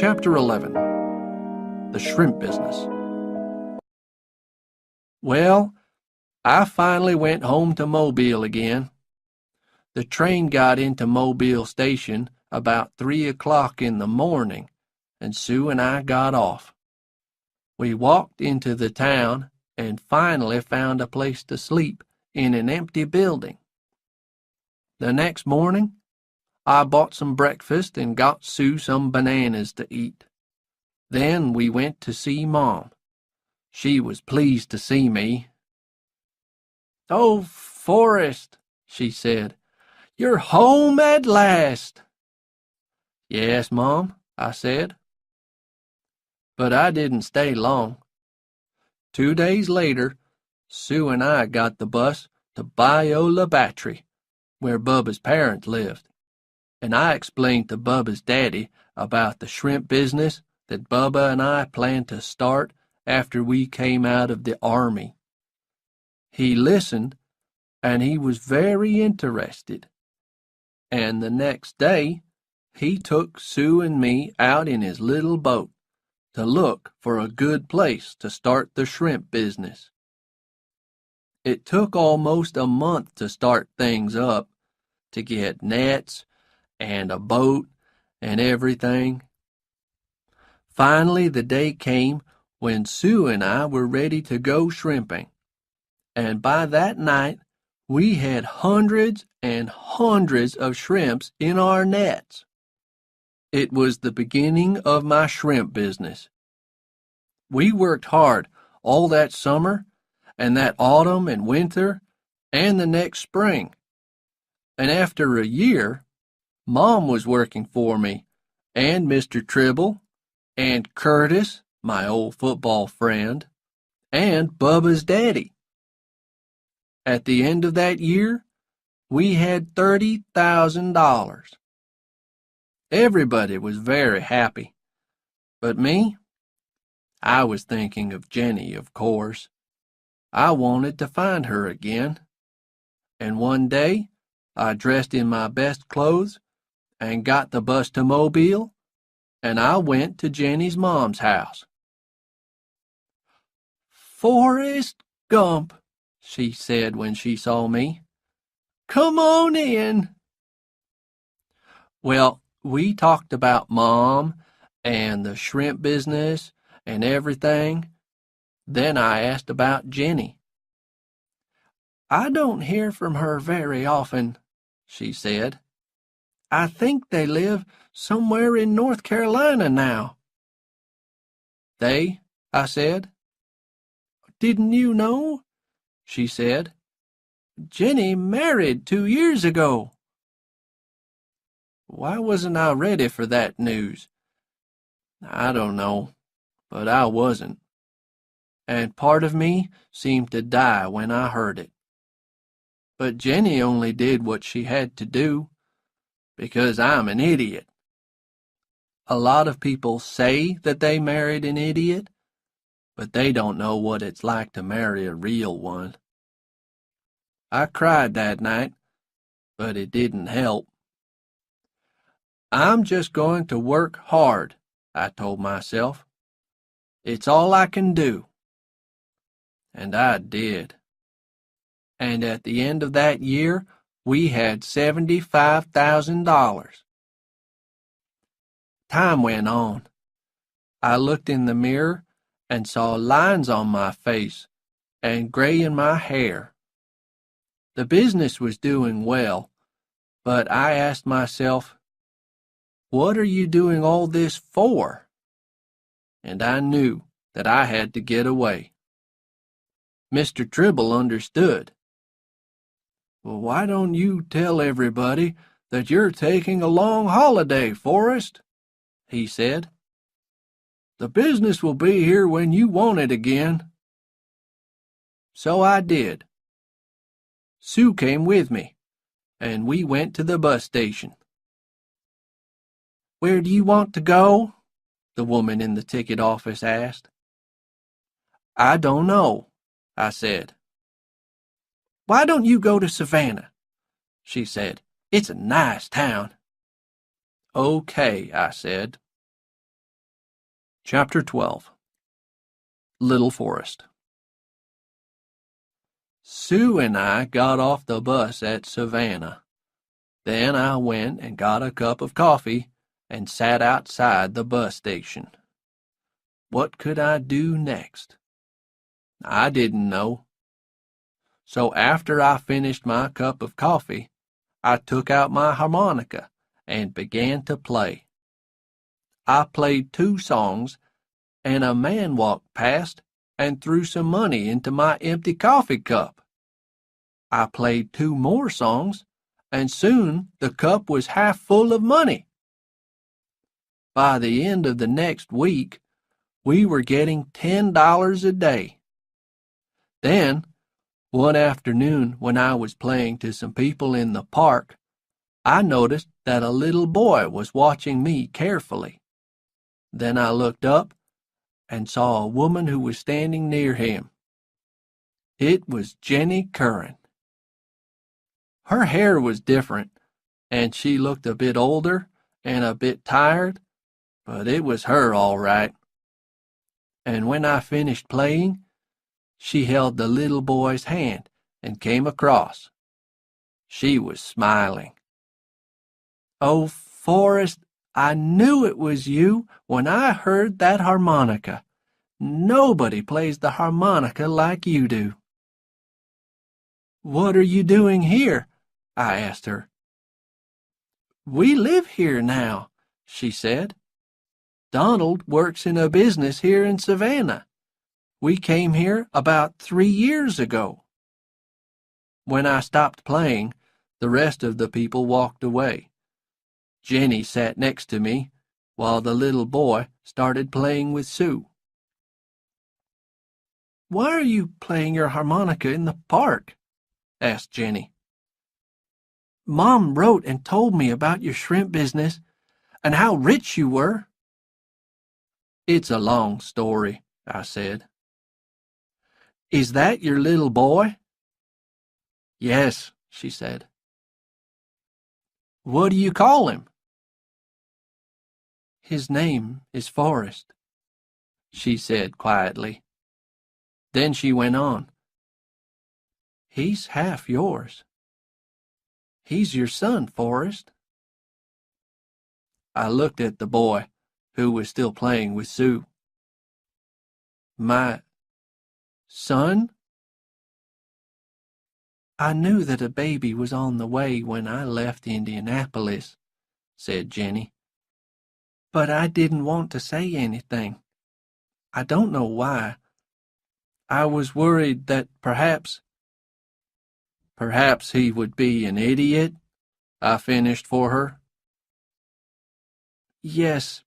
Chapter 11. The Shrimp Business. Well, I finally went home to Mobile again. The train got into Mobile Station about 3 o'clock in the morning, and Sue and I got off. We walked into the town and finally found a place to sleep in an empty building. The next morning, I bought some breakfast and got Sue some bananas to eat. Then we went to see Mom. She was pleased to see me. "Oh, Forrest," she said, "you're home at last." "Yes, Mom," I said. But I didn't stay long. 2 days later, Sue and I got the bus to Bayou, Batre, where Bubba's parents lived, and I explained to Bubba's daddy about the shrimp business that Bubba and I planned to start after we came out of the Army. He listened, and he was very interested. And the next day, he took Sue and me out in his little boat to look for a good place to start the shrimp business. It took almost a month to start things up, to get nets and a boat and everything. Finally, the day came when Sue and I were ready to go shrimping, and by that night we had hundreds and hundreds of shrimps in our nets. It was the beginning of my shrimp business. We worked hard all that summer and that autumn and winter and the next spring. And after a year, Mom was working for me, and Mr. Tribble, and Curtis, my old football friend, and Bubba's daddy. At the end of that year, we had $30,000. Everybody was very happy. But me? I was thinking of Jenny, of course. I wanted to find her again. And one day, I dressed in my best clothes and got the bus to Mobile, and I went to Jenny's mom's house. "Forrest Gump," she said when she saw me. "Come on in." Well, we talked about Mom and the shrimp business and everything. Then I asked about Jenny. "I don't hear from her very often," she said. "I think they live somewhere in North Carolina now." "They?" I said. "Didn't you know?" she said. "Jenny married 2 years ago." Why wasn't I ready for that news? I don't know, but I wasn't. And part of me seemed to die when I heard it. But Jenny only did what she had to do, because I'm an idiot. A lot of people say that they married an idiot, but they don't know what it's like to marry a real one. I cried that night, but it didn't help. "I'm just going to work hard," I told myself. "It's all I can do." And I did. And at the end of that year, we had $75,000. Time went on. I looked in the mirror and saw lines on my face and gray in my hair. The business was doing well, but I asked myself, "What are you doing all this for?" And I knew that I had to get away. Mr. Tribble understood. "Well, why don't you tell everybody that you're taking a long holiday, Forrest?" he said. "The business will be here when you want it again." So I did. Sue came with me, and we went to the bus station. "Where do you want to go?" the woman in the ticket office asked. "I don't know," I said. "Why don't you go to Savannah?" she said. "It's a nice town." "Okay," I said. Chapter 12. Little Forrest. Sue and I got off the bus at Savannah. Then I went and got a cup of coffee and sat outside the bus station. What could I do next? I didn't know. So after I finished my cup of coffee, I took out my harmonica and began to play. I played 2 songs, and a man walked past and threw some money into my empty coffee cup. I played 2 more songs, and soon the cup was half full of money. By the end of the next week, we were getting $10 a day. Then, one afternoon when I was playing to some people in the park, I noticed that a little boy was watching me carefully. Then I looked up and saw a woman who was standing near him. It was Jenny Curran. Her hair was different, and she looked a bit older and a bit tired, but it was her all right. And when I finished playing, she held the little boy's hand and came across. She was smiling. "Oh, Forrest, I knew it was you when I heard that harmonica. Nobody plays the harmonica like you do." "What are you doing here?" I asked her. "We live here now," she said. "Donald works in a business here in Savannah. We came here about 3 years ago." When I stopped playing, the rest of the people walked away. Jenny sat next to me, while the little boy started playing with Sue. "Why are you playing your harmonica in the park?" asked Jenny. "Mom wrote and told me about your shrimp business and how rich you were." "It's a long story," I said. "Is that your little boy?" "Yes," she said. "What do you call him?" "His name is Forrest," she said quietly. Then she went on. "He's half yours. He's your son, Forrest." I looked at the boy, who was still playing with Sue. "My son?" "I knew that a baby was on the way when I left Indianapolis," said Jenny. "But I didn't want to say anything. I don't know why. I was worried that perhaps he would be an idiot," I finished for her. "Yes,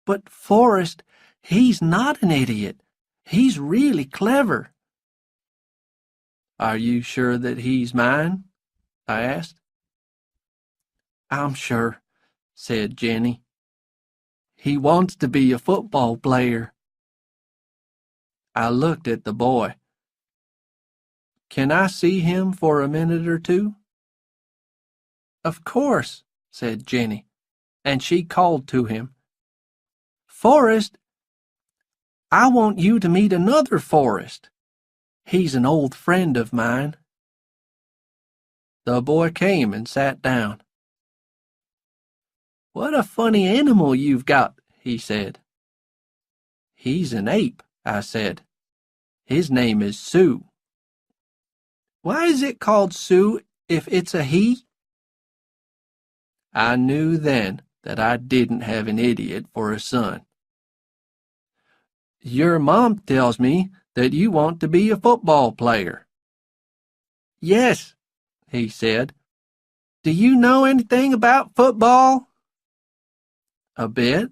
but Forrest, he's not an idiot. He's really clever." "Are you sure that he's mine?" I asked. "I'm sure," said Jenny. "He wants to be a football player." I looked at the boy. "Can I see him for a minute or two?" "Of course," said Jenny, and she called to him. "Forrest, I want you to meet another Forrest. He's an old friend of mine." The boy came and sat down. "What a funny animal you've got," he said. "He's an ape," I said. "His name is Sue." "Why is it called Sue if it's a he?" I knew then that I didn't have an idiot for a son. "Your mom tells me that you want to be a football player." "Yes," he said. "Do you know anything about football?" "A bit,"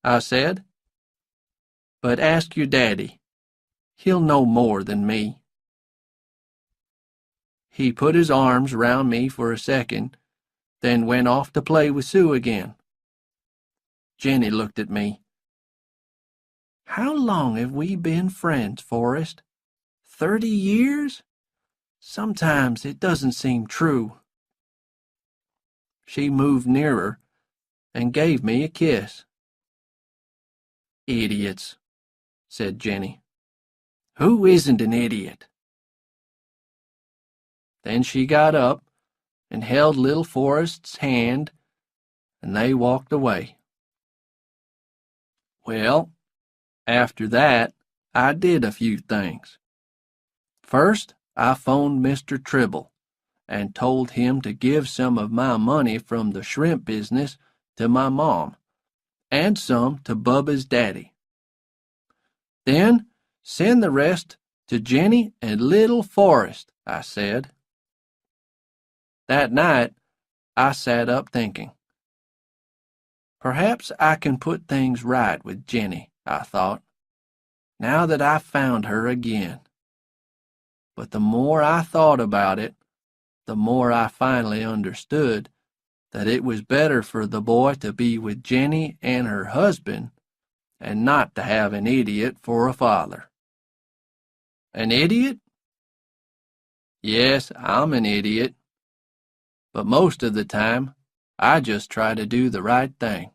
I said. "But ask your daddy. He'll know more than me." He put his arms round me for a second, then went off to play with Sue again. Jenny looked at me. "How long have we been friends, Forrest? 30 years? Sometimes it doesn't seem true." She moved nearer and gave me a kiss. "Idiots," said Jenny. "Who isn't an idiot?" Then she got up and held little Forrest's hand, and they walked away. Well, after that, I did a few things. First, I phoned Mr. Tribble and told him to give some of my money from the shrimp business to my mom, and some to Bubba's daddy. Then send the rest to Jenny and little Forrest, I said. That night, I sat up thinking. Perhaps I can put things right with Jenny, I thought, now that I've found her again. But the more I thought about it, the more I finally understood that it was better for the boy to be with Jenny and her husband and not to have an idiot for a father. An idiot? Yes, I'm an idiot. But most of the time, I just try to do the right thing.